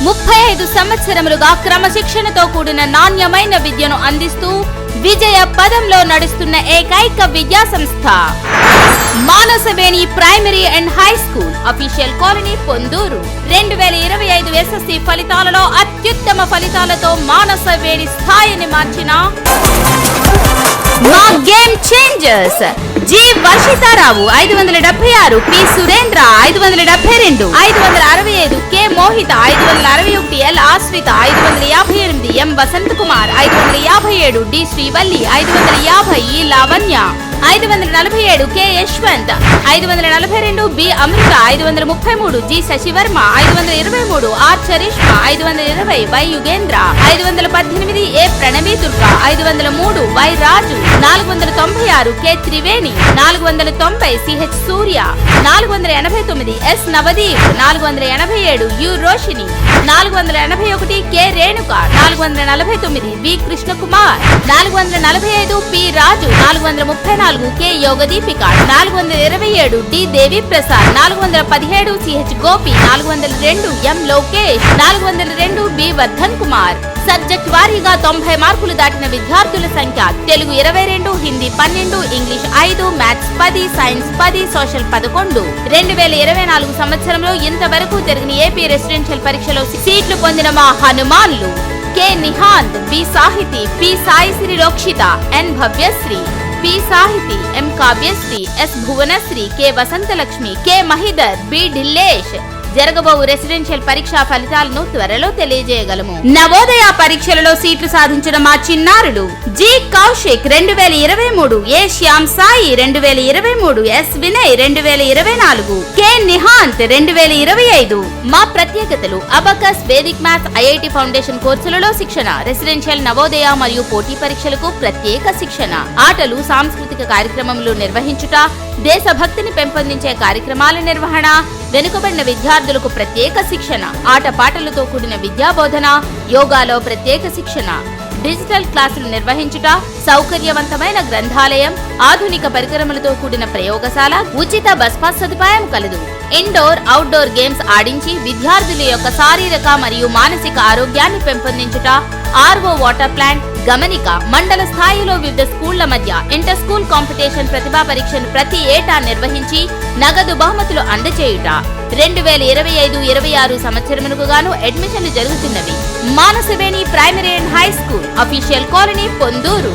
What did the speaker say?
35 సంవత్సరములుగా క్రమశిక్షణతో కూడిన నాణ్యమైన విద్యను అందిస్తూ విజయ పదంలో నడుస్తున్న ఏకైక విద్యా సంస్థ Manasaveni primary and high school, official colony, Ponduru. 2025 SSC ఫలితాలలో అత్యుత్తమ ఫలితాలతో మానసవేణి స్థాయిని మార్చిన మా game changers G Varshitha Rao 576, P Surendra 572, 565, K Mohitha 561, L Ashritha 558, M Vasanth Kumar 557, D Srivalli 550, E Lavanya 547, K Yashwanth 542, B Amrutha 533, G Shashivarma 523, R Charishma 520, Y Yugendra 518, A Pranavi Durga 503, Y Raju 496, K Triveni 490, CH Surya 489, S Navdeep 487, U Roshini 481, K Renuka 449, V Krishnakumar 445, P Raju 434, K Yogadeepika 427, D Devi Prasad 417, CH Gopi 402, M Lokesh 402, B Vardhan Kumar. Subject వారీగా 90 మార్కులు దాటిన విద్యార్థుల సంఖ్య Telugu 22, Hindi 12, English 5, maths 10, science 10, social 11. 2024 సంవత్సరంలో ఇంతవరకు జరిగిన AP residential పరీక్షలో సీట్లు పొందిన మా హనుమాన్లు K Nihanth, B Sahithi, P Saisri Lokshitha, N Bhavyasri, P Sahithi, M Kavyasri, S Bhuvanasri, K Vasanthalakshmi, K Mahidhar, B Dillesh. జరగబోవు రెసిడెన్షియల్ పరీక్షా ఫలితాలను త్వరలో తెలియజేయగలము. నవోదయ పరీక్షలలో సీట్లు సాధించిన మా చిన్నారులు జి కౌశిక్ 2023, ఏ శ్యామ్ సాయి 2023, ఎస్ వినయ్ 2024, కె నిహాంత్ 2025. మా ప్రత్యేకతలు Abacus, Vedic maths, IIT foundation కోర్సులలో శిక్షణ, రెసిడెన్షియల్, నవోదయ మరియు పోటీ పరీక్షలకు ప్రత్యేక శిక్షణ, ఆటలు, సాంస్కృతిక కార్యక్రమములు నిర్వహించుట, దేశభక్తిని పెంపొందించే కార్యక్రమాల నిర్వహణ, వెనుకబడిన విద్యార్థులకు ప్రత్యేక శిక్షణ, ఆటపాటలతో కూడిన విద్యాబోధన, యోగాలో ప్రత్యేక శిక్షణ, డిజిటల్ క్లాసులు నిర్వహించుట, సౌకర్యవంతమైన గ్రంథాలయం, ఆధునిక పరికరములతో కూడిన ప్రయోగశాల, ఉచిత బస్ పాస్ సదుపాయం కలదు. ఇండోర్, అవుట్డోర్ గేమ్స్ ఆడించి విద్యార్థుల యొక్క శారీరక మరియు మానసిక ఆరోగ్యాన్ని పెంపొందించుట, ఆర్ఓ వాటర్ ప్లాంట్, గమనిక, మండల స్థాయిలో వివిధ స్కూళ్ల మధ్య ఇంటర్ స్కూల్ కాంపిటీషన్ ప్రతిభా పరీక్షను ప్రతి ఏటా నిర్వహించి నగదు బహుమతులు అందజేయుట. 2025-26 సంవత్సరమునకు గాను అడ్మిషన్లు జరుగుతున్నవి. Manasaveni primary and high school, official colony, Ponduru.